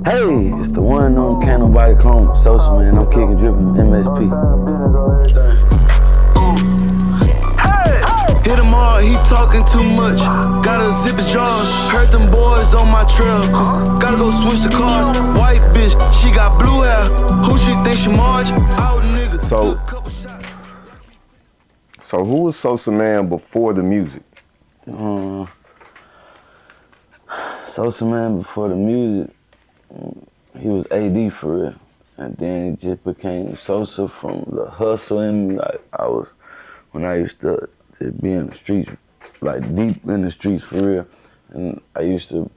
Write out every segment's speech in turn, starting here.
Hey, it's the one on Can't Nobody Clone Sosamann. I'm kicking, dripping MSP. Hit him hard, he talking too much. Gotta zip his jaws. Heard them boys on my trail. Gotta go switch the cars. White bitch, she got blue hair. Who she think she Marge? Out nigga. So who was Sosamann before the music? Sosamann before the music, he was AD for real. And then it just became Sosa from the hustle in me. Like when I used to be in the streets, like deep in the streets for real. And I used to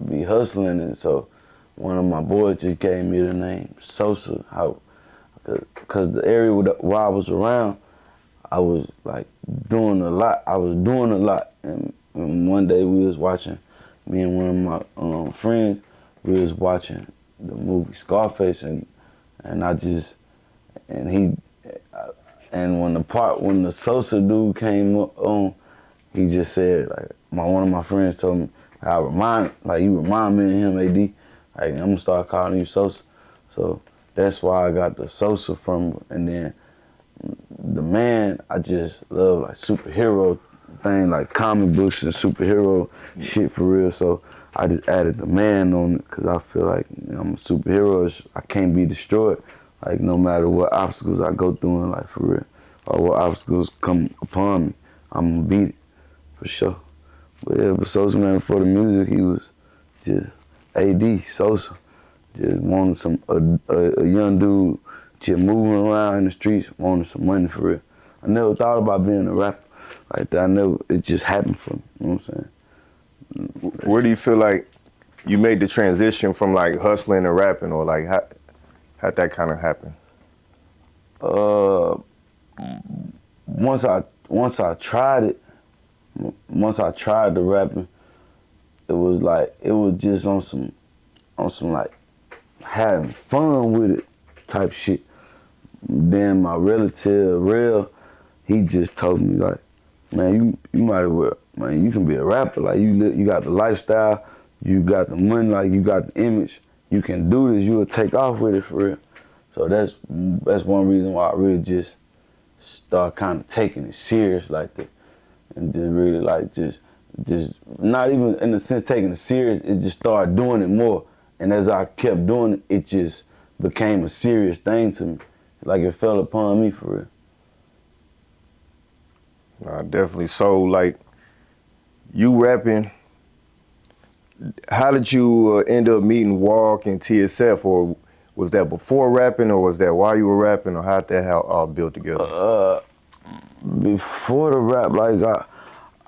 be hustling, and so one of my boys just gave me the name Sosa. Cause the area where I was around, I was like doing a lot. And one day we was watching, me and one of my friends, we was watching the movie Scarface, and when the Sosa dude came on, he just said, like, one of my friends told me, you remind me of him, AD. Like, I'm gonna start calling you Sosa. So that's why I got the Sosa from. And then the man, I just love like superhero thing, like comic books and superhero shit for real. So I just added the man on it because I feel like I'm a superhero. I can't be destroyed. Like, no matter what obstacles I go through in life, for real, or what obstacles come upon me, I'm gonna beat it, for sure. But yeah, but Sosamann before the music, he was just AD, Sosa. Just wanted a young dude just moving around in the streets, wanting some money, for real. I never thought about being a rapper like that. It just happened for me, you know what I'm saying? Where do you feel like you made the transition from like hustling and rapping, or like how'd that kind of happen? Once I tried the rapping, it was just on some like having fun with it type shit. Then my relative, Real, he just told me, like, man, you might as well, man, you can be a rapper. Like, you got the lifestyle, you got the money, like, you got the image. You can do this, you will take off with it, for real. So that's one reason why I really just start kind of taking it serious like that. And just really like just not even in the sense taking it serious, it just started doing it more. And as I kept doing it, it just became a serious thing to me. Like, it fell upon me, for real. Definitely. So, like, you rapping, how did you end up meeting Walk and TSF, or was that before rapping, or was that while you were rapping, or how'd that all built together? Before the rap, like, I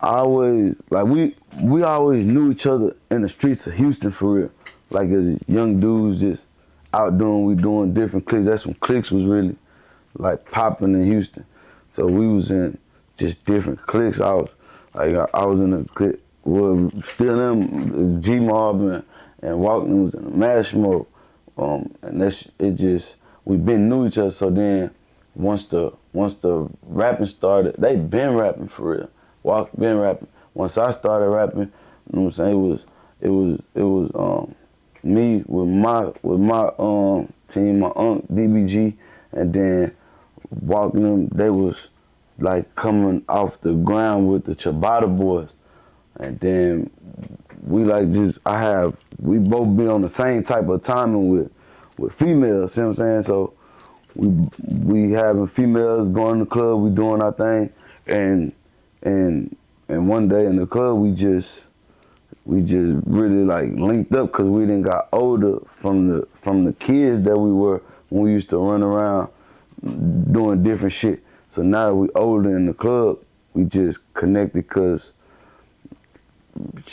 always, like, we always knew each other in the streets of Houston, for real. Like, as young dudes just out doing different cliques. That's when cliques was really like popping in Houston. So we was in just different cliques. I was in a clique, well, still them, G-Mob and Walton was in a mash mode. And we been knew each other. So then once the rapping started, they been rapping, for real. Walk been rapping. Once I started rapping, you know what I'm saying, it was me with my team, my DBG, and then Walking them, they was like coming off the ground with the Ciabatta boys. And then we both been on the same type of timing with females, you know what I'm saying? So we having females going to the club, we doing our thing, and one day in the club we just really like linked up because we done got older from the kids that we were when we used to run around doing different shit. So now that we older in the club, we just connected because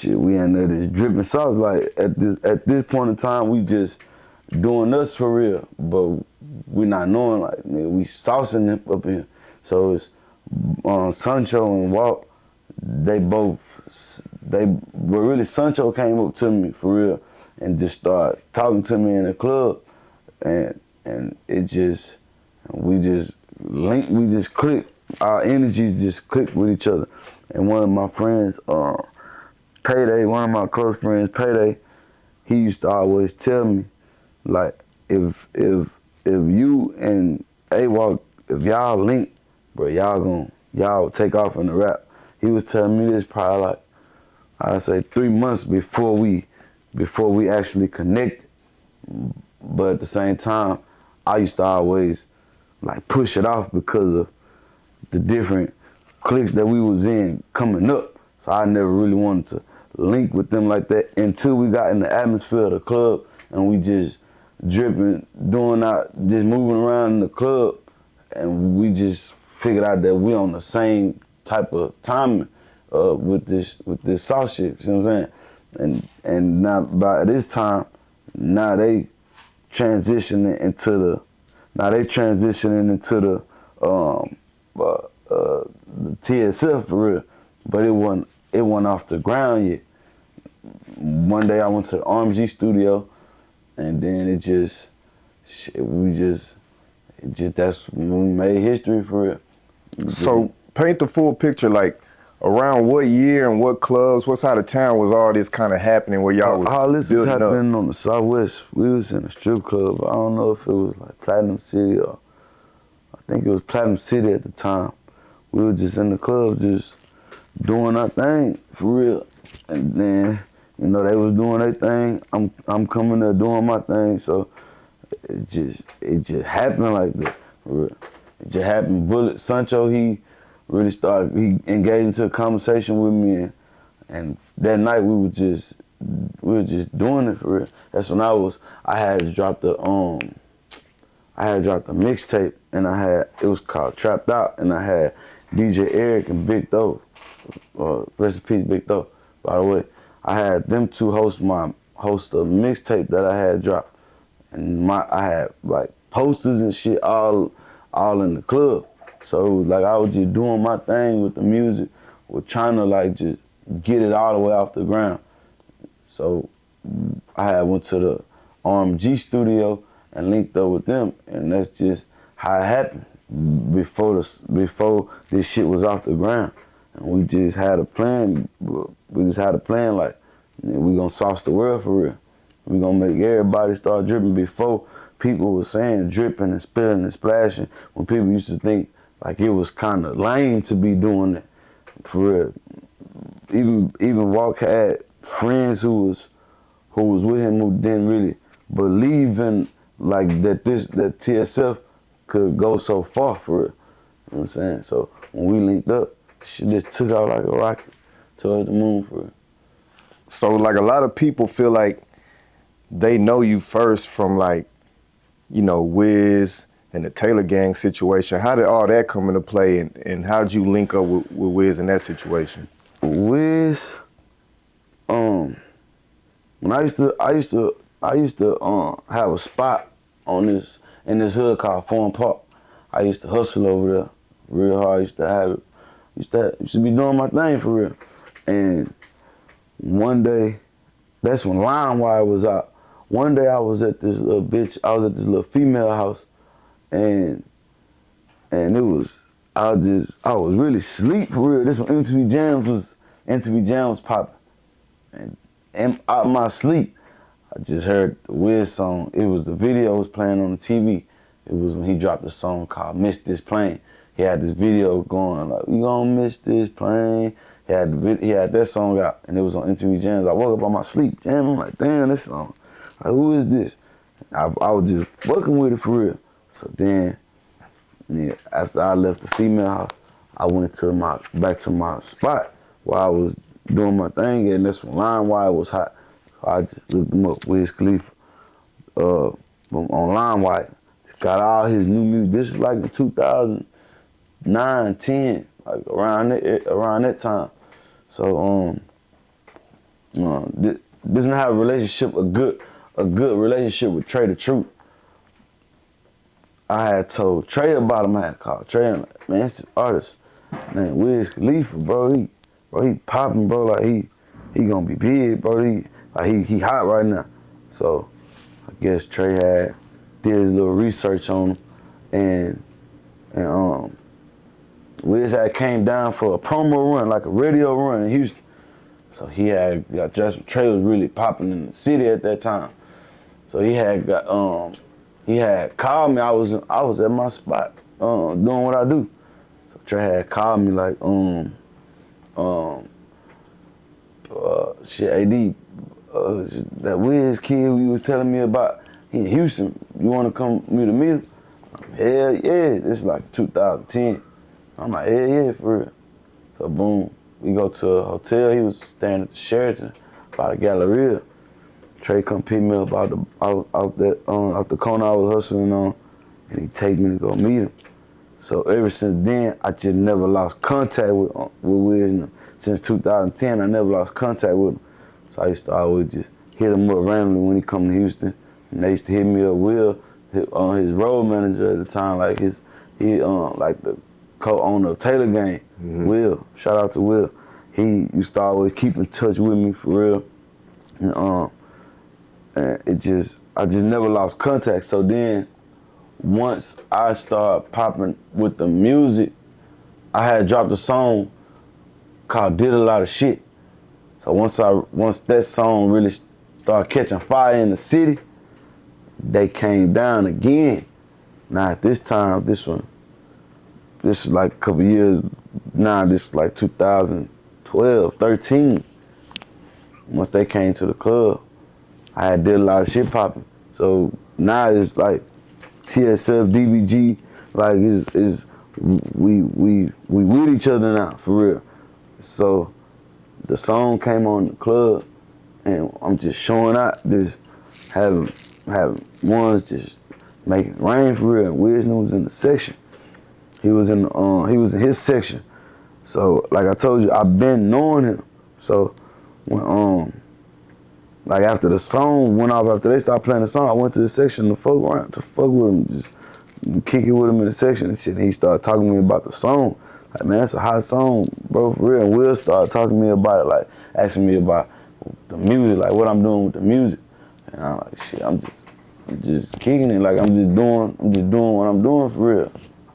we in there just dripping sauce. Like at this point in time, we just doing us for real, but we not knowing, like, nigga, we saucing it up in here. So it's Sancho and Walt, really Sancho came up to me for real and just started talking to me in the club, and we just linked, we just clicked, our energies just clicked with each other. And one of my friends, Payday, one of my close friends, Payday, he used to always tell me, like if you and A-Walk, if y'all link, bro, y'all take off in the rap. He was telling me this probably like, I'd say 3 months before we actually connected. But at the same time, I used to always like push it off because of the different cliques that we was in coming up. So I never really wanted to link with them like that until we got in the atmosphere of the club and we just dripping, just moving around in the club, and we just figured out that we on the same type of timing with this sauce shit. You know what I'm saying? And now by this time, now they transitioning into the TSF for real, but it wasn't off the ground yet. One day I went to the RMG studio, and then that's when we made history for real. So paint the full picture, like around what year and what clubs, what side of town was all this kind of happening where y'all was all this was building happening up? on the Southwest. We was in a strip club. I don't know if it was like Platinum City or I think it was Platinum City at the time. We were just in the club just doing our thing for real. And then, you know, they was doing their thing. I'm coming there doing my thing. So it just happened like that for real. It just happened. Bullet Sancho, he engaged into a conversation with me, and that night we were just doing it for real. That's when I had dropped the mixtape, and it was called Trapped Out, and I had DJ Eric and Big Tho, rest in peace Big Tho, by the way. I had them two host a mixtape that I had dropped, and I had like posters and shit all in the club. So it was like I was just doing my thing with the music, was trying to like just get it all the way off the ground. So I went to the RMG studio and linked up with them, and that's just how it happened before this shit was off the ground. And we just had a plan. We just had a plan like, we gonna sauce the world for real. We gonna make everybody start dripping before people were saying dripping and spilling and splashing, when people used to think like it was kind of lame to be doing that for real. Even Walk had friends who was with him who didn't really believe in like that TSF could go so far for real. You know what I'm saying? So when we linked up, shit just took out like a rocket towards the moon for real. So like a lot of people feel like they know you first from like, you know, Wiz and the Taylor Gang situation. How did all that come into play, and how did you link up with Wiz in that situation? Wiz, when I used to have a spot in this hood called Foreign Park. I used to hustle over there real hard. I used to be doing my thing for real. And one day, that's when LimeWire was out. One day I was at this little female house, and I was really asleep for real. This when MTV Jams popping. And out of my sleep, I just heard the Wiz song. It was the video was playing on the TV. It was when he dropped a song called Miss This Plane. He had this video going like, "We gonna miss this plane." He had that song out, and it was on MTV Jams. I woke up on my sleep jamming. I'm like, damn, this song. Like, who is this? I was just fucking with it for real. So then, after I left the female house, I went back to my spot where I was doing my thing, and that's when LimeWire was hot. So I just looked him up, Wiz Khalifa, on LimeWire. He's got all his new music. This is like in 2009, 10, like around that time. So doesn't have a relationship, a good relationship with Trey the Truth. I had told Trey about him. I had called Trey and like, man, it's this artist named Wiz Khalifa, bro. He popping, bro. Like he gonna be big, bro. He hot right now. So I guess Trey did his little research on him, and Wiz had came down for a promo run, like a radio run in Houston. So Trey was really popping in the city at that time. So he had called me. I was at my spot doing what I do. So Trey had called me like shit, AD, that Wiz kid who you was telling me about, he in Houston. You want to come meet him? Hell yeah. This is like 2010. I'm like, hell yeah, for real. So boom, we go to a hotel. He was staying at the Sheraton by the Galleria. Trey come pick me up out the corner I was hustling on, and he take me to go meet him. So ever since then, I just never lost contact with Wiz. Since 2010, I never lost contact with him. So I used to always just hit him up randomly when he come to Houston. And they used to hit me up. Will, his road manager at the time, like he like the co-owner of Taylor Gang. Mm-hmm. Will, shout out to Will. He used to always keep in touch with me for real. And I just never lost contact. So then, once I started popping with the music, I had dropped a song called "Did a Lot of Shit." So once that song really started catching fire in the city, they came down again. Now at this time, this is like a couple years. Now this is like 2012, 13. Once they came to the club, I had did a lot of shit popping. So now it's like TSF, DBG, like is we with each other now for real. So the song came on the club, and I'm just showing out, just having ones just making it rain for real. And Wisdom was in the section. He was in his section. So like I told you, I've been knowing him. So when like after the song went off, after they stopped playing the song, I went to the section to fuck with him, just kick it with him in the section and shit. And he started talking to me about the song. Like, man, it's a hot song, bro, for real. And Will started talking to me about it, like asking me about the music, like what I'm doing with the music. And I'm like, shit, I'm just kicking it, like I'm just doing what I'm doing for real.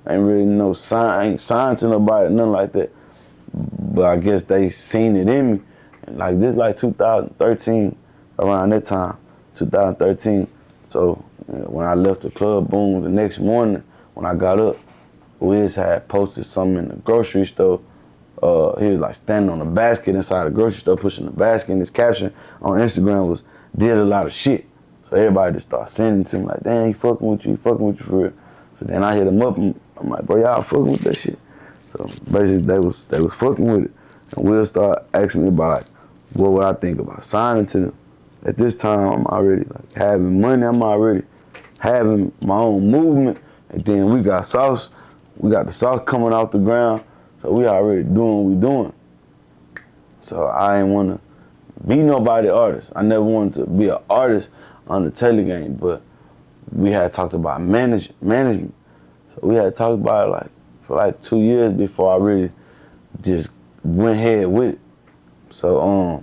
Ain't really I ain't signed to nobody, nothing like that. But I guess they seen it in me. And like this, like 2013, around that time, 2013. So when I left the club, boom, the next morning when I got up, Wiz had posted something in the grocery store. He was like standing on a basket inside the grocery store, pushing the basket, and his caption on Instagram was, "Did a lot of shit." So everybody just started sending it to me like, "Damn, he fucking with you for real." So then I hit him up and I'm like, "Bro, y'all fucking with that shit?" So basically they was fucking with it. And Will started asking me about like, what would I think about signing to them. At this time, I'm already like having money. I'm already having my own movement. And then we got sauce. We got the sauce coming off the ground. So we already doing what we doing. So I ain't want to be nobody artist. I never wanted to be an artist on the Taylor Gang, but we had talked about management. So we had talked about it like for like 2 years before I really just went ahead with it. So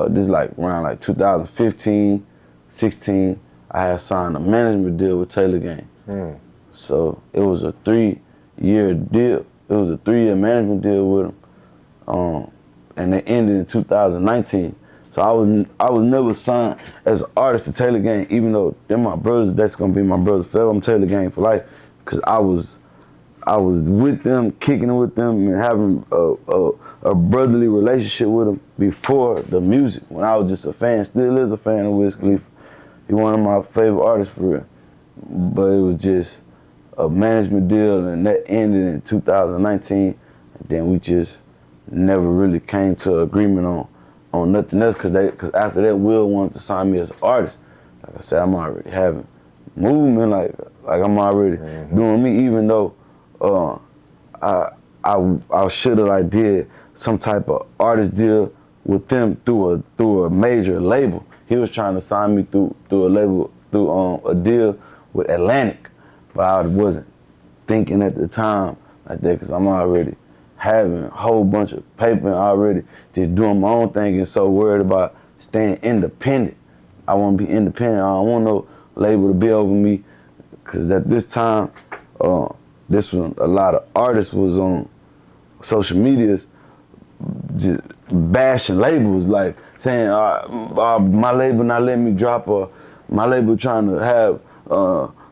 this is like around like 2015, 16, I had signed a management deal with Taylor Gang. So it was a 3-year deal. It was a 3-year management deal with them. And it ended in 2019. So I was never signed as an artist to Taylor Gang, even though they're my brothers. That's gonna be my brothers forever. I'm Taylor Gang for life, because I was with them, kicking it with them, and having a brotherly relationship with them before the music. When I was just a fan, still is a fan of Wiz Khalifa. He's one of my favorite artists for real. But it was just a management deal, and that ended in 2019. And then we just never really came to agreement on nothing else, because after that, Will wanted to sign me as an artist. Like I said, I'm already having movement, like I'm already doing me, even though I should have like did some type of artist deal with them through a major label. He was trying to sign me through a label, through a deal with Atlantic, but I wasn't thinking at the time like that, because I'm already having a whole bunch of paper and already just doing my own thing, and so worried about staying independent. I want to be independent. I don't want no label to be over me, because at this time, this was a lot of artists was on social medias just bashing labels, like saying my label not letting me drop my label trying to have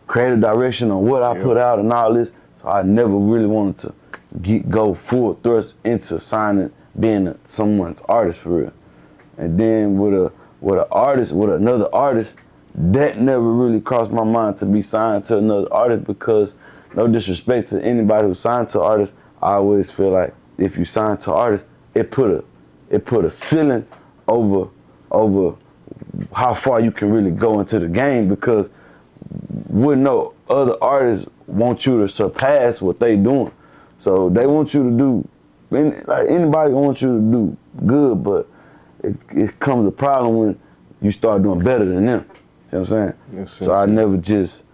creative direction on what I put out and all this. So I never really wanted to go full thrust into signing, being someone's artist for real. And then with another artist, that never really crossed my mind to be signed to another artist, because no disrespect to anybody who signed to artists, I always feel like if you sign to artists, it put a ceiling over how far you can really go into the game, because wouldn't no other artists want you to surpass what they doing. So they want you to do, like anybody wants you to do good, but it comes a problem when you start doing better than them. You know what I'm saying? Yes, so I never just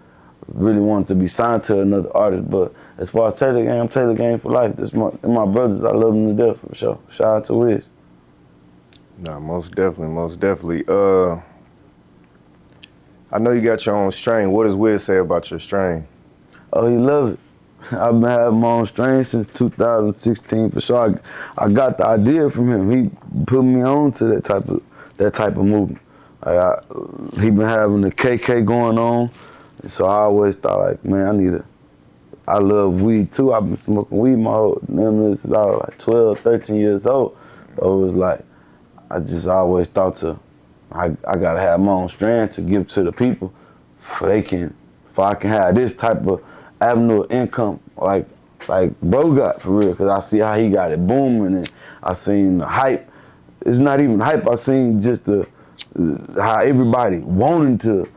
really wanted to be signed to another artist. But as far as Taylor Gang, I'm Taylor Gang for life. That's my brothers. I love them to death for sure. Shout out to Wiz. Nah, most definitely. I know you got your own strain. What does Wiz say about your strain? Oh, he love it. I've been having my own strain since 2016 for sure. I got the idea from him. He put me on to that type of movement. He been having the KK going on, and so I always thought like, man, I love weed too. I've been smoking weed my whole, since I was like 12, 13 years old. So it was like, I just always thought I gotta have my own strand to give to the people, for I can have this type of avenue of income like bro got for real. Cause I see how he got it booming, and I seen the hype. It's not even hype. I seen just how everybody wanting to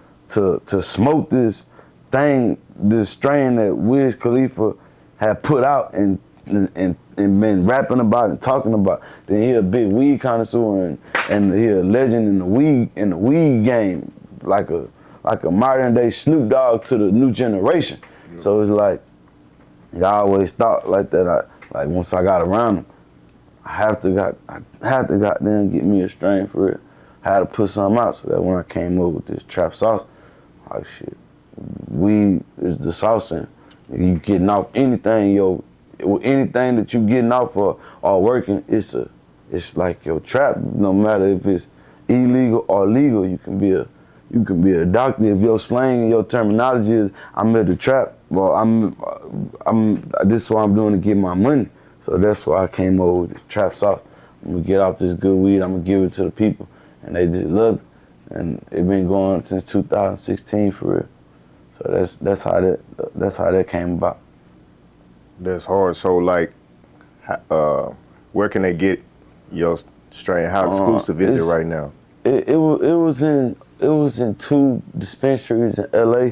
smoke this thing, this strain that Wiz Khalifa had put out and been rapping about and talking about. Then he a big weed connoisseur and he a legend in the weed game, like a modern day Snoop Dogg to the new generation. Yeah. So it's like, I always thought like that. Like once I got around him, I have to goddamn get me a strain for real. I had to put something out so that when I came up with this trap sauce, like shit, weed is the sauce, and you getting off anything, anything that you getting off or working, it's like your trap. No matter if it's illegal or legal, you can be a doctor if your slang and your terminology is I'm at the trap. Well, this is what I'm doing to get my money. So that's why I came over with this trap sauce. I'm gonna get off this good weed. I'm gonna give it to the people, and they just love it. And it been going since 2016 for real. So that's how that came about. That's hard. So like, where can they get your strain? How exclusive is it right now? It was in 2 dispensaries in LA,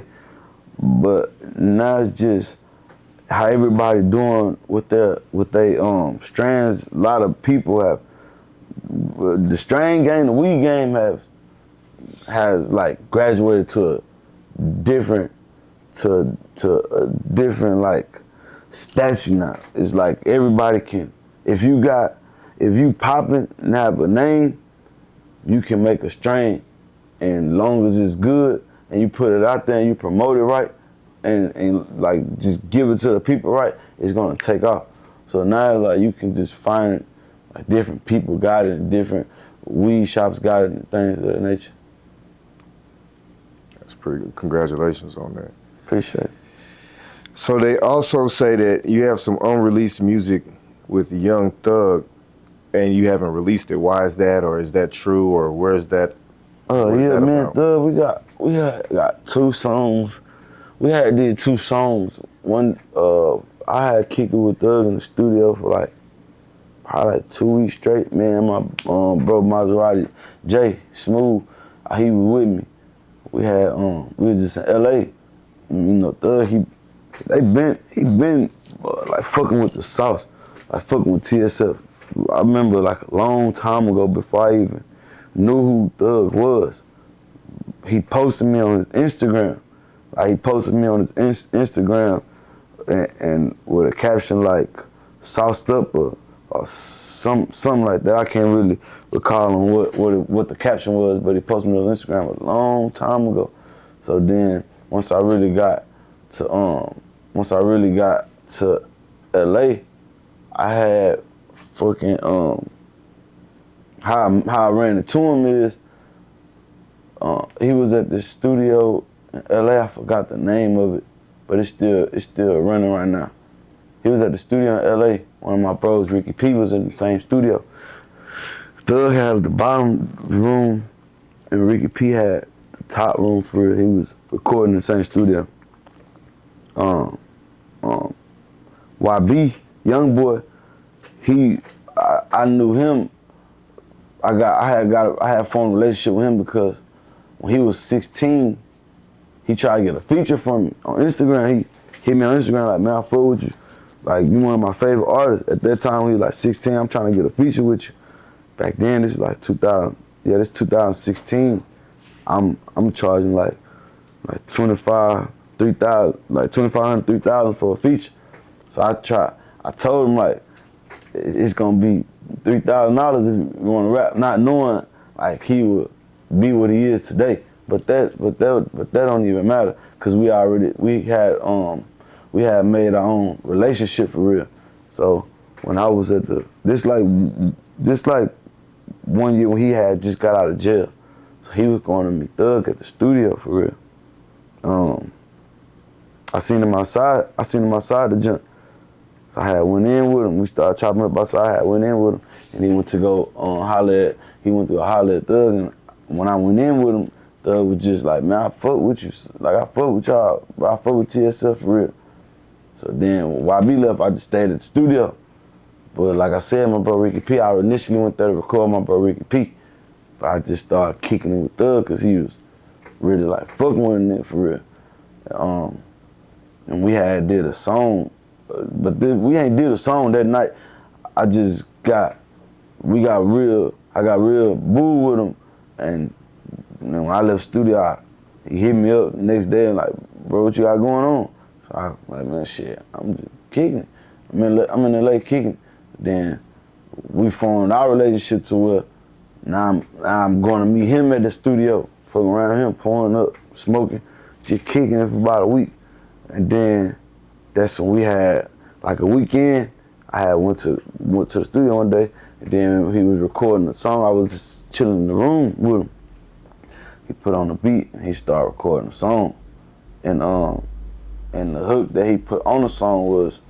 but now it's just how everybody doing with their strands. A lot of people have the strain game, the weed game has like graduated to a different like statue now. It's like everybody can, if you popping and have a name, you can make a strain, and long as it's good and you put it out there and you promote it right and like just give it to the people right, it's gonna take off. So now like you can just find like different people got it, different weed shops got it, and things of that nature. That's pretty good. Congratulations on that. Appreciate it. So they also say that you have some unreleased music with Young Thug, and you haven't released it. Why is that, or is that true, or where's that? Yeah, man, Thug, we got 2 songs. We had did 2 songs. One, I had kicked it with Thug in the studio for probably 2 weeks straight. Man, my bro Maserati, Jay Smooth, he was with me. We was just in LA. You know, Thug, he been like fucking with the sauce, like fucking with TSF. I remember like a long time ago, before I even knew who Thug was, he posted me on his Instagram. Like he posted me on his Instagram and with a caption like sauced up or something like that. I can't really recall on what the caption was, but he posted me on Instagram a long time ago. So then once I really got to LA, I had fucking how I ran into him is he was at the studio in LA. I forgot the name of it, but it's still running right now. He was at the studio in LA. One of my bros, Ricky P, was in the same studio. Thug had the bottom room, and Ricky P had the top room for real. He was recording in the same studio. YB, young boy, I knew him. I had formed a relationship with him because when he was 16, he tried to get a feature from me on Instagram. He hit me on Instagram like, man, I fuck with you. Like, you one of my favorite artists. At that time, when he was like 16, I'm trying to get a feature with you. Back then, this is like 2000. Yeah, this 2016. I'm charging like 25, 3,000, like 2,500, 3,000 for a feature. So I told him like, it's gonna be $3,000 if you want to rap, not knowing like he would be what he is today. But that don't even matter, cause we had made our own relationship for real. So when I was at this like 1 year when he had just got out of jail, so he was going to meet Thug at the studio for real. I seen him outside the junk. So I had went in with him. We started chopping up outside. I had went in with him, and he went to go holler at Thug. And when I went in with him, Thug was just like, man, I fuck with you. Like, I fuck with y'all. I fuck with TSF for real. So then when YB left, I just stayed at the studio. But like I said, my bro Ricky P, I initially went there to record my bro Ricky P. But I just started kicking it with Thug because he was really like fucking with him for real. And we had did a song, but we ain't did a song that night. I got real boo with him. And when I left studio, he hit me up the next day and like, bro, what you got going on? So I like, man, shit, I'm just kicking it. I'm in LA kicking. Then we formed our relationship to where now I'm going to meet him at the studio, fucking around him, pouring up, smoking, just kicking it for about a week. And then that's when we had like a weekend. I had went to the studio one day, and then he was recording the song. I was just chilling in the room with him. He put on the beat and he started recording the song. And the hook that he put on the song was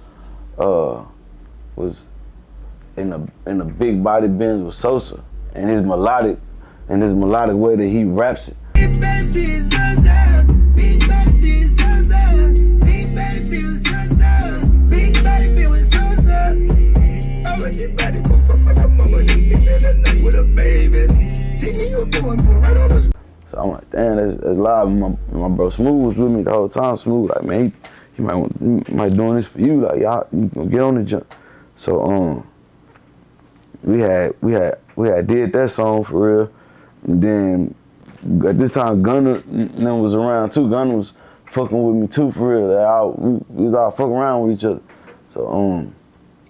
in a big body Benz with Sosa, and his melodic way that he raps it. So I'm like, damn, that's live. My bro Smooth was with me the whole time. Smooth, like, man, he might doing this for you. Like, y'all, you gonna get on the jump. So we had did that song for real. And then at this time, Gunna was around too. Gunna was fucking with me too for real. We was all fucking around with each other. So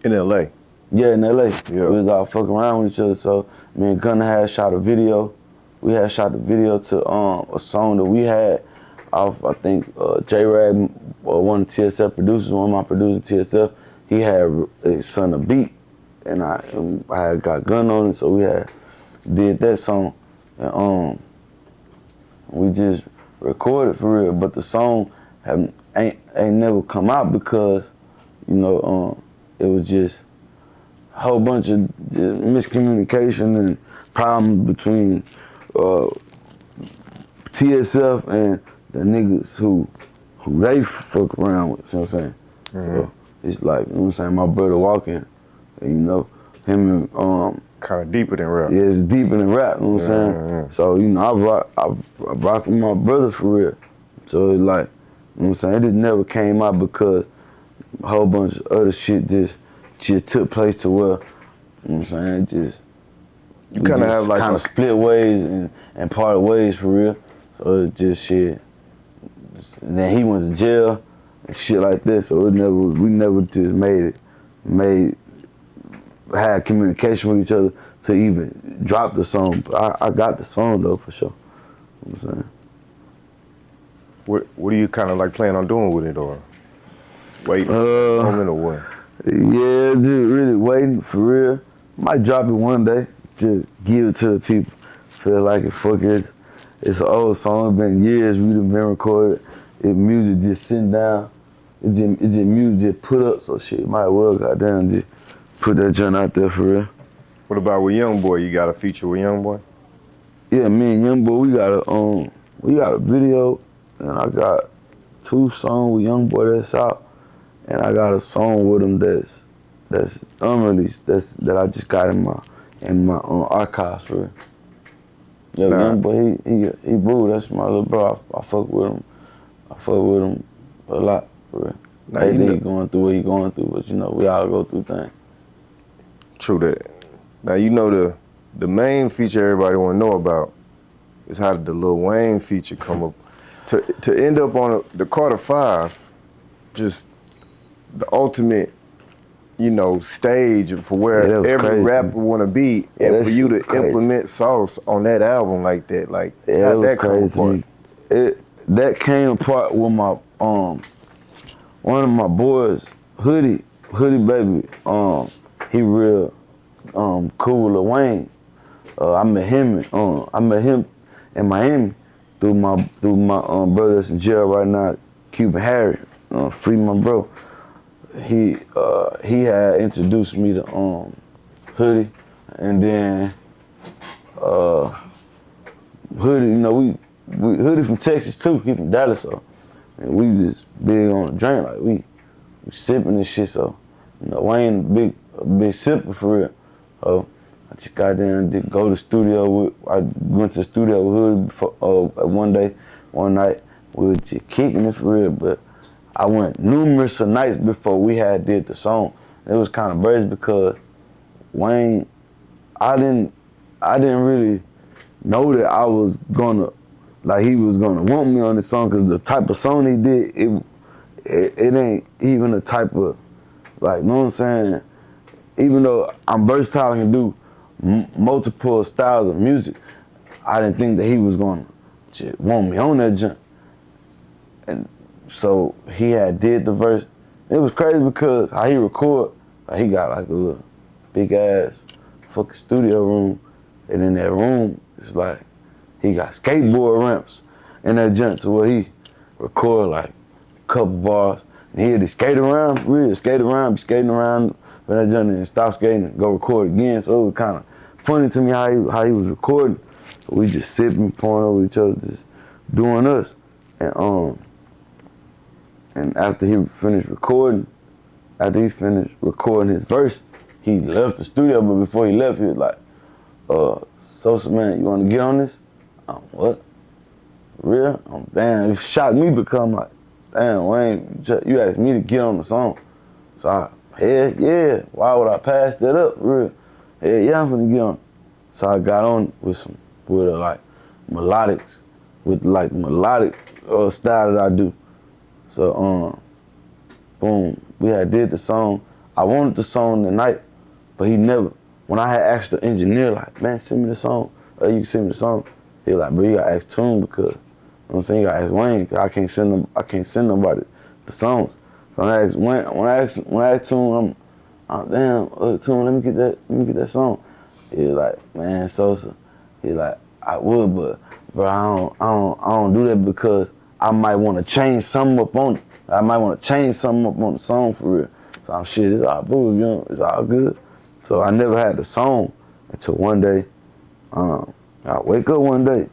in LA. Yeah, in LA. Yeah. We was all fucking around with each other. So me and Gunna had shot a video. We had shot the video to a song that we had off, I think, J-Rag, one of the TSF producers, one of my producers, TSF, he had sung a beat, and I had got Gunna on it, so we had did that song, and we just recorded for real. But the song ain't never come out because, you know, it was just a whole bunch of miscommunication and problems between TSF and the niggas who they fuck around with, you know what I'm saying? Mm-hmm. So it's like, you know what I'm saying, my brother walking, and, you know, him and kind of deeper than rap. Yeah, it's deeper than rap, you know what I'm saying? Yeah. So, you know, I rock with my brother for real. So it's like, you know what I'm saying, it just never came out because a whole bunch of other shit just took place to where, you know what I'm saying, you kind of have like kind of split ways and parted ways for real. So it's just shit. And then he went to jail and shit like this. So we never just had communication with each other to even drop the song. But I got the song though for sure. You know what I'm saying? What do you kind of like plan on doing with it, or waiting for a moment, or what? Yeah, just really waiting for real. Might drop it one day. Just give it to the people. Feel like it It's an old song. It's been years we done been recorded. Music just sitting down. It just music just put up. So shit, might well goddamn just put that joint out there for real. What about with Youngboy? You got a feature with Youngboy? Yeah, me and Youngboy, we got a video, and I got 2 songs with Youngboy that's out, and I got a song with him that's unreleased. That I just got in my archives for real. Yeah, Youngboy, he boo. That's my little bro. I fuck with him. I fuck with him a lot for real. Now, He going through what he going through, but you know we all go through things. True that. Now you know the main feature everybody want to know about is how did the Lil Wayne feature come up to end up on the Carter 5, just the ultimate, stage for where every crazy. rapper want to be, and for you to implement Sauce on that album like that, like how'd that come apart? That came apart with my one of my boys, Hoodie baby. He real cool with Lil Wayne. I met him in Miami through my brother that's in jail right now, Cuban Harry. Free my bro. He had introduced me to Hoodie, and then Hoodie, we Hoodie from Texas too. He from Dallas, so and we just big on the drink, like we sipping this shit. So Wayne big sipper for real. So I just got there and just go to the studio I went to the studio with Hoodie before, one night we were just kicking it for real, but I went numerous of nights before we had did the song. It was kind of crazy because Wayne, I didn't really know that I was he was gonna want me on this song, because the type of song he did, it ain't even the type of, like, you know what I'm saying? Even though I'm versatile and can do multiple styles of music, I didn't think that he was gonna just want me on that jump. And so he had did the verse. It was crazy because how he record, he got like a little big ass fucking studio room, and in that room it's like he got skateboard ramps in that jump to where he record like a couple bars, and he'd skate around for real, be skating around for that jump and stop skating and go record again. So it was kind of funny to me how he was recording. We just sipping, pouring over each other, just doing us, and after he finished recording his verse, he left the studio, but before he left, he was like, Sosamann, you want to get on this? What? Real? Damn, it shocked me because I'm like, damn, Wayne, you asked me to get on the song. So hell yeah, why would I pass that up? Real? Hell yeah, I'm gonna get on. So I got on with melodic style that I do. So boom, we had did the song. I wanted the song the night, but he never. When I had asked the engineer, like, man, send me the song, you can send me the song. He was like, bro, you gotta ask Tune, because, you know what I'm saying, you gotta ask Wayne, because I can't send nobody the songs. So when I asked Wayne, when I asked Tune, I'm damn, Tune, let me get that song. He was like, man, Sosa. He like, I would, but bro, I don't do that because I might want to change something up on it. I might want to change something up on the song for real. So I'm shit, it's all boo, it's all good. So I never had the song until one day. I wake up one day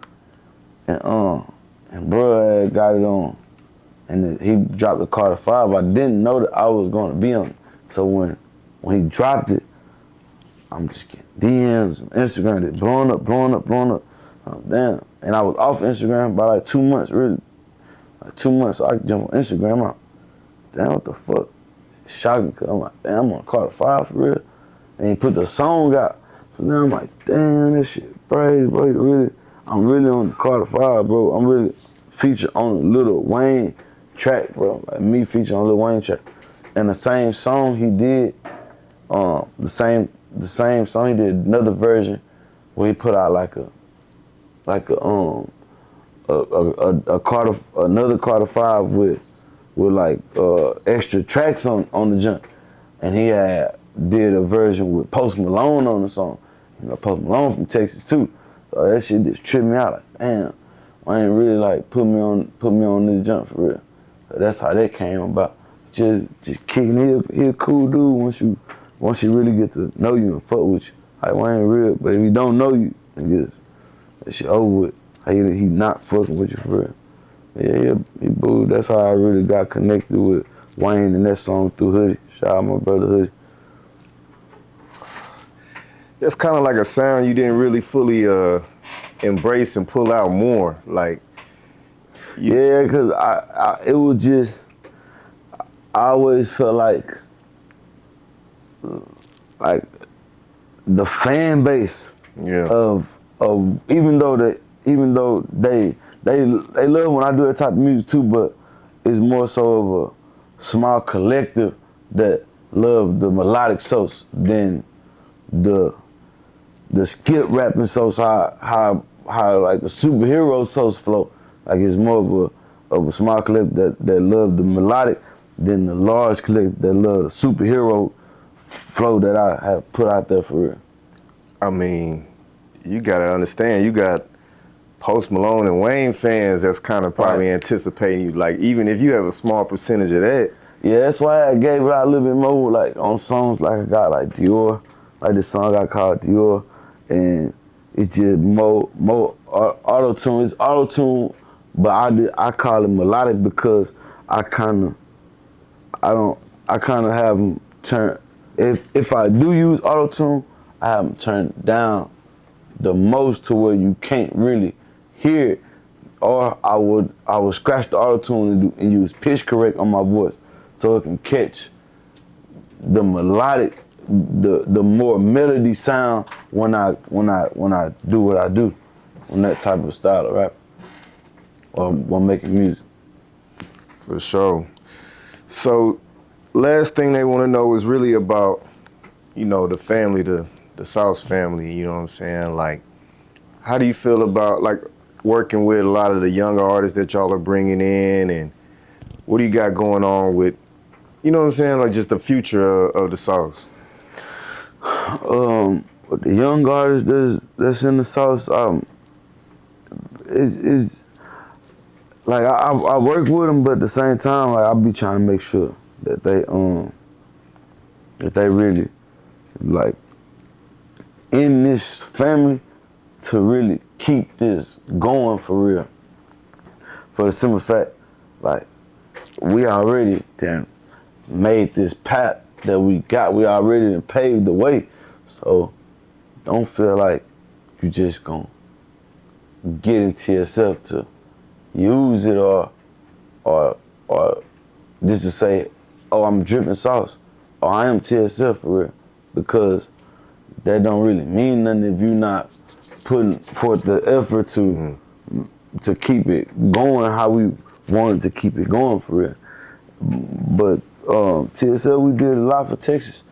and bro had got it on, and then he dropped the Carter 5. I didn't know that I was gonna be on it. So when he dropped it, I'm just getting DMs and Instagram, it blowing up. Damn. And I was off Instagram by like 2 months, really. Like 2 months, so I could jump on Instagram. I'm damn, what the fuck? It's shocking, because I'm like, damn, I'm on Carter 5 for real. And he put the song out. So now I'm like, damn, this shit praise, bro. I'm really on the Carter 5, bro. I'm really featured on a Lil Wayne track, bro. Like me featured on a Lil Wayne track. And the same song he did, the same song he did another version where he put out another Carter 5 with like extra tracks on the jump. And he did a version with Post Malone on the song. Post Malone from Texas too. So that shit just tripped me out. Like, damn, Wayne really like put me on this jump for real. So that's how that came about. Just kicking. He a cool dude once you really get to know you and fuck with you. Like Wayne real, but if he don't know you, then just that shit over with. He not fucking with you for real. Yeah, he booed. That's how I really got connected with Wayne and that song through Hoodie. Shout out my brother Hoodie. That's kind of like a sound you didn't really fully embrace and pull out more. Like, yeah, cause it was just, I always felt like the fan base of even though they love when I do that type of music too, but it's more so of a small collective that love the melodic Sosa than the skip rapping Sosa, how like the superhero Sosa flow. Like it's more of a small collective that love the melodic than the large collective that love the superhero flow that I have put out there for real. I mean, you gotta understand, you got Post Malone and Wayne fans that's kind of probably anticipating you. Like, even if you have a small percentage of that. Yeah, that's why I gave it out a little bit more, like on songs like I got like Dior, like this song I called Dior, and it's just more auto-tune. It's auto-tune, but I call it melodic because I kind of have them turn. If I do use auto-tune, I have them turned down the most to where you can't really hear it, or I would scratch the auto-tune and use pitch correct on my voice so it can catch the melodic, the more melody sound when I do what I do on that type of style of rap or while making music. For sure. So, last thing they want to know is really about, the family, the Sauce family, you know what I'm saying? Like, how do you feel about, like, working with a lot of the younger artists that y'all are bringing in, and what do you got going on with, you know what I'm saying, like just the future of the Sauce? With the young artists that's in the Sauce, it's like I work with them, but at the same time, like I be trying to make sure that they really like in this family to really keep this going for real. For the simple fact, like we already then made this path that we got. We already done paved the way. So don't feel like you just gonna get into yourself to use it or just to say, oh, I'm dripping sauce, or I am TSF for real, because that don't really mean nothing if you're not putting forth the effort to keep it going how we wanted to keep it going for real. But TSL, we did a lot for Texas.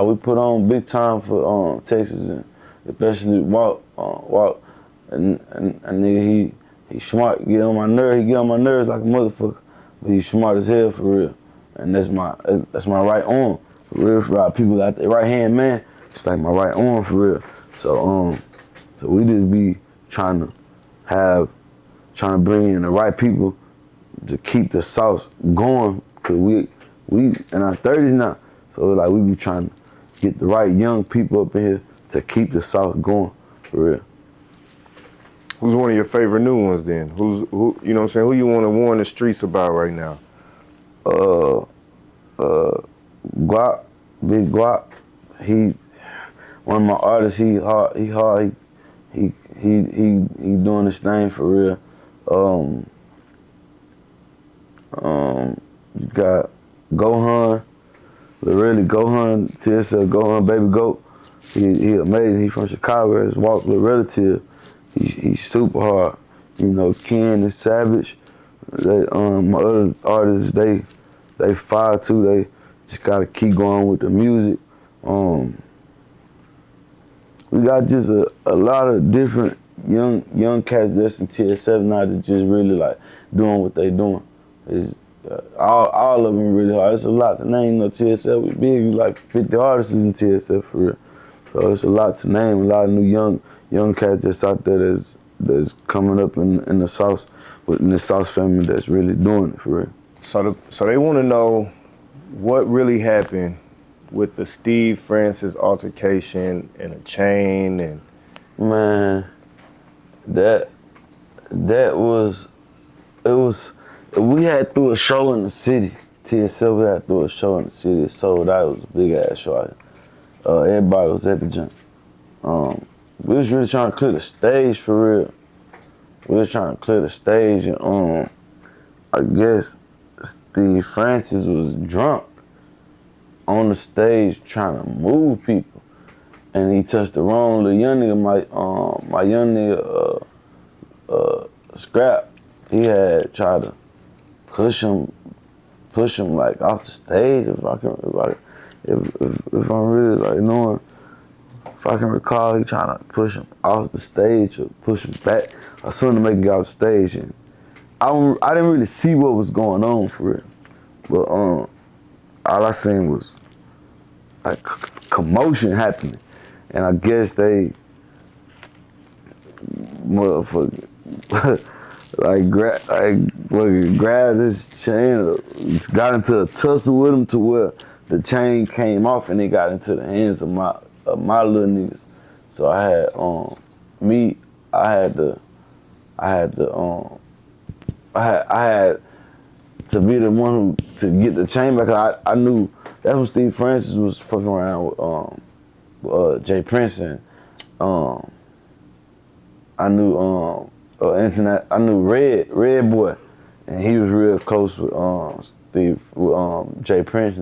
We put on big time for Texas, and especially Walt. And nigga, he smart. He get on my nerves like a motherfucker. But he's smart as hell for real. And that's my right arm for real. For our people out there, right hand man, it's like my right arm for real. So we just be trying to bring in the right people to keep the Sauce going, cause we in our 30s now. So like we be trying to get the right young people up in here to keep the Sauce going for real. Who's one of your favorite new ones then? Who you know what I'm saying? Who you want to warn the streets about right now? Guap, Big Guap. He one of my artists. He hard. He doing his thing for real. You got Gohan, really Gohan, TSL Gohan, Baby Goat. He amazing. He from Chicago. His walk with relative. He's super hard. Ken is Savage. My other artists, they fire too. They just gotta keep going with the music. We got just a lot of different young cats that's in TSF now that just really like doing what they doing. It's all of them really hard. It's a lot to name. TSF we big. It's like 50 artists in TSF for real. So it's a lot to name. A lot of new young cats that's out there that's coming up in the Sauce, within the Sauce family that's really doing it for real. So they want to know what really happened with the Steve Francis altercation and a chain and. Man, that was, we had threw a show in the city. TSL, we had threw a show in the city. It sold out. It was a big ass show. Everybody was at the gym. We was really trying to clear the stage for real. We was trying to clear the stage, and I guess Steve Francis was drunk on the stage trying to move people, and he touched the wrong little young nigga. My young nigga Scrap. He had tried to push him like off the stage. If I'm really like knowing, if I can recall, he trying to push him off the stage or push him back or something to make him get off the stage. And I didn't really see what was going on for real, but all I seen was like commotion happening, and I guess they motherfucker grabbed his chain, got into a tussle with him to where the chain came off and it got into the hands of my little niggas. So I had to be the one who to get the chain back. I knew that's when Steve Francis was fucking around with Jay Prince, and I knew I knew Red Boy, and he was real close with Jay Prince.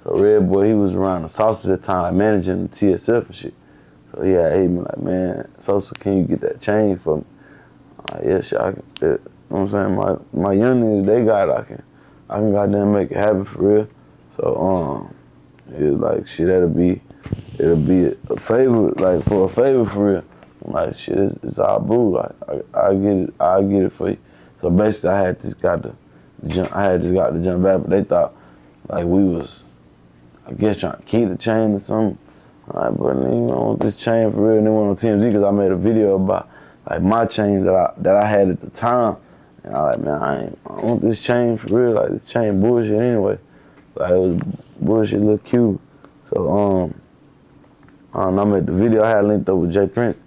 So Red Boy, he was around the Sosa at the time, like managing the TSF and shit. So he had me like, man, Sosa, can you get that chain for me? I'm like, yeah, shit, I can. You know what I'm saying? My young niggas, they got it. I can goddamn make it happen for real. So it was like, shit, it'll be a favor, like for a favor for real. I'm like, shit, it's all boo. Like I'll get it for you. So basically, I had just got to jump back, but they thought like we was, I guess, trying to keep the chain or something. I'm like, but you know, this chain for real. And they went on TMZ because I made a video about like my chain that I had at the time, and I like, man, I want this chain for real. Like this chain bullshit anyway. Like it was bullshit, little cute. So I made the video. I had linked up with Jay Prince.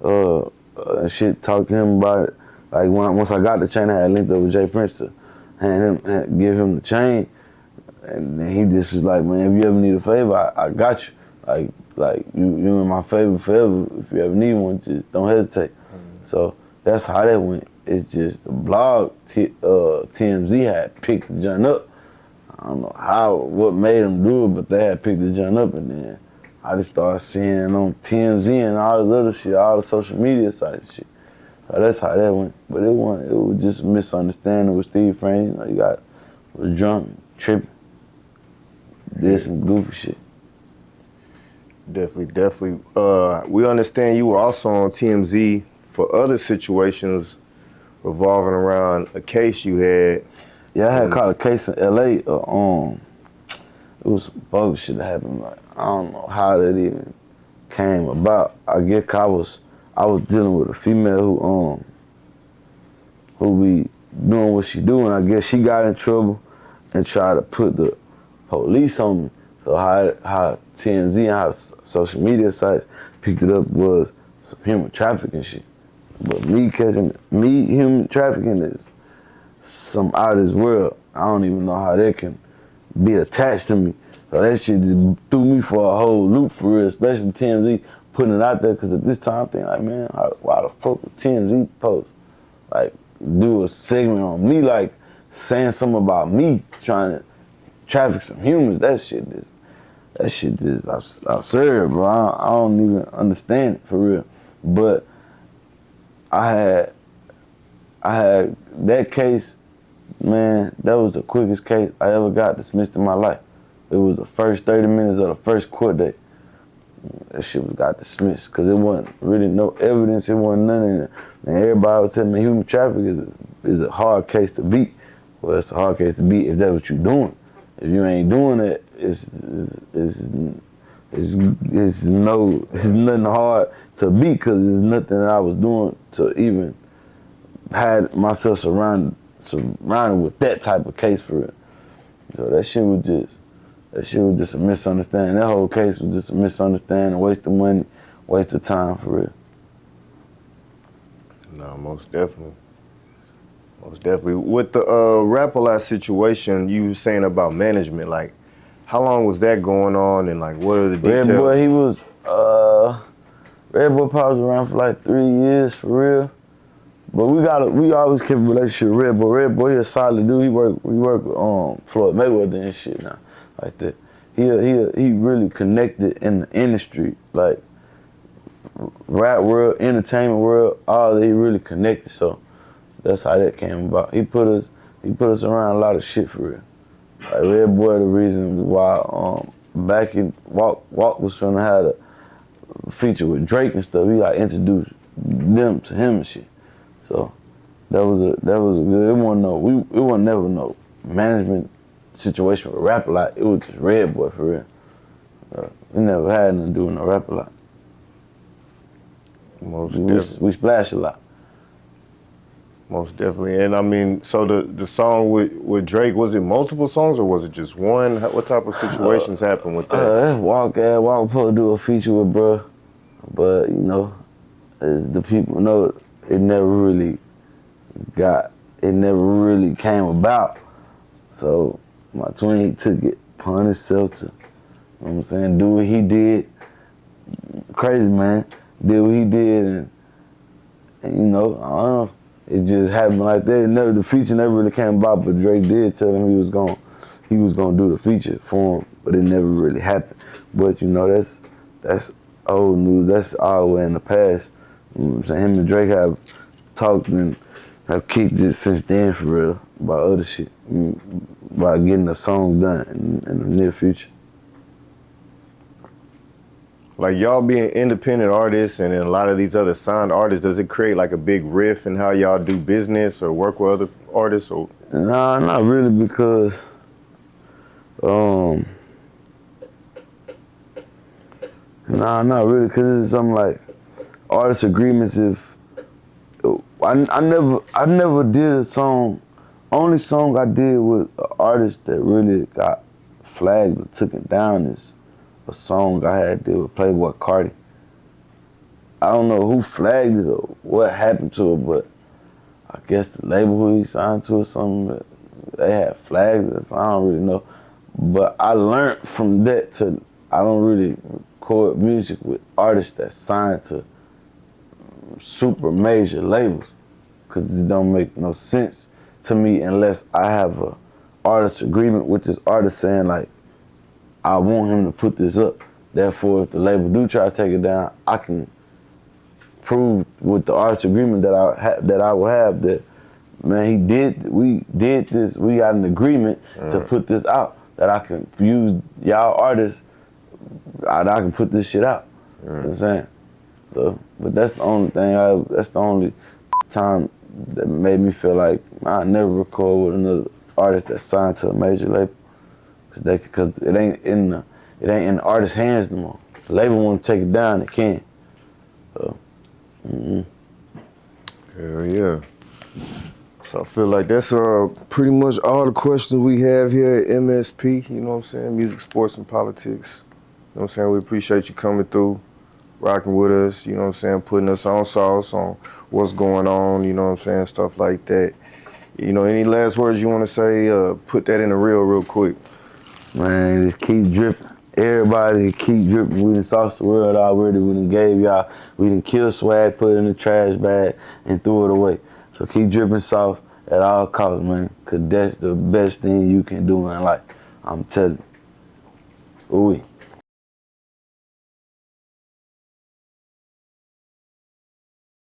And shit, talked to him about it. Like once I got the chain, I had linked up with Jay Prince to give him the chain, and then he just was like, man, if you ever need a favor, I got you. Like you in my favor forever. If you ever need one, just don't hesitate. So that's how that went. It's just the blog TMZ had picked the joint up. I don't know what made them do it, but they had picked the joint up, and then I just started seeing on TMZ and all this other shit, all the social media sites and shit. So that's how that went. But it was just a misunderstanding with Steve Francis. You know, was drunk, tripping, did some goofy shit. Definitely. We understand you were also on TMZ for other situations revolving around a case you had. Yeah, I had caught a case in LA. It was some bogus shit that happened. Like, I don't know how that even came about. I guess I was dealing with a female who be doing what she doing. I guess she got in trouble and tried to put the police on me. So how TMZ and how social media sites picked it up was some human trafficking shit. But me human trafficking is some out of this world. I don't even know how that can be attached to me. So that shit just threw me for a whole loop for real, especially TMZ putting it out there, because at this time I'm thinking like, man, why the fuck would TMZ post? Like, do a segment on me, like saying something about me trying to traffic some humans. That shit just absurd, bro. I don't even understand it for real. But I had that case, man, that was the quickest case I ever got dismissed in my life. It was the first 30 minutes of the first court date. That shit got dismissed because it wasn't really no evidence. It wasn't none in it. And everybody was telling me human trafficking is a hard case to beat. Well, it's a hard case to beat if that's what you're doing. If you ain't doing it, it's it's nothing hard to beat because there's nothing that I was doing to even had myself surrounded with that type of case for real. So that shit was just a misunderstanding. That whole case was just a misunderstanding, a waste of money, waste of time for real. No, most definitely. Most definitely. With the Rap-A-Lot situation, you were saying about management, like, how long was that going on and like what are the details? Red Boy, he was, Red Boy probably was around for like 3 years for real. But we always kept a relationship with Red Boy. Red Boy, he a solid dude. He work with Floyd Mayweather and shit now, like that. He really connected in the industry, like rap world, entertainment world, all that. He really connected. So that's how that came about. He put us around a lot of shit for real. Like Red Boy, the reason why back in Walk was finna have a feature with Drake and stuff. He like introduced them to him and shit. So that was a good. It wasn't never no management situation with Rap-A-Lot. It was just Red Boy for real. We never had nothing to do with no Rap-A-Lot. We splash a lot. Most definitely. And I mean, so the song with Drake, was it multiple songs or was it just one? What type of situations happened with that? Walk supposed to do a feature with bruh, but you know, as the people know, it never really came about. So my twin, he took it upon himself to, you know what I'm saying, do what he did. Crazy man, did what he did, and you know, I don't know. It just happened like that. The feature never really came about, but Drake did tell him he was gonna do the feature for him, but it never really happened. But you know, that's old news. That's all the way in the past. You know what I'm saying? Him and Drake have talked and have kicked it since then for real about other shit, about getting a song done in the near future. Like y'all being independent artists and then a lot of these other signed artists, does it create like a big rift in how y'all do business or work with other artists? Or? Nah, not really, because not really, because it's something like artist agreements. If I never did a song. Only song I did with an artist that really got flagged or took it down is a song I had did with Playboy Cardi. I don't know who flagged it or what happened to it, but I guess the label who he signed to or something, they had flagged it, so I don't really know. But I learned from that to I don't really record music with artists that signed to super major labels, because it don't make no sense to me unless I have a artist agreement with this artist saying like, I want him to put this up. Therefore, if the label do try to take it down, I can prove with the artist agreement that I will have that, man, we did this, we got an agreement to put this out, that I can use y'all artists, I can put this shit out. You know what I'm saying? So, but that's the only thing, that's the only time that made me feel like I never record with another artist that's signed to a major label. Because it ain't in the artist's hands no more. The label want to take it down, it can. So, Hell yeah. So I feel like that's pretty much all the questions we have here at MSP, you know what I'm saying? Music, sports, and politics. You know what I'm saying? We appreciate you coming through, rocking with us, you know what I'm saying? Putting us on sauce on what's going on, you know what I'm saying? Stuff like that. You know, any last words you want to say? Put that in the reel real quick. Man, just keep dripping. Everybody keep dripping. We done sauced the world already. We done gave y'all, we done killed swag, put it in the trash bag, and threw it away. So keep dripping sauce at all costs, man, because that's the best thing you can do in life. I'm telling you. Ooh.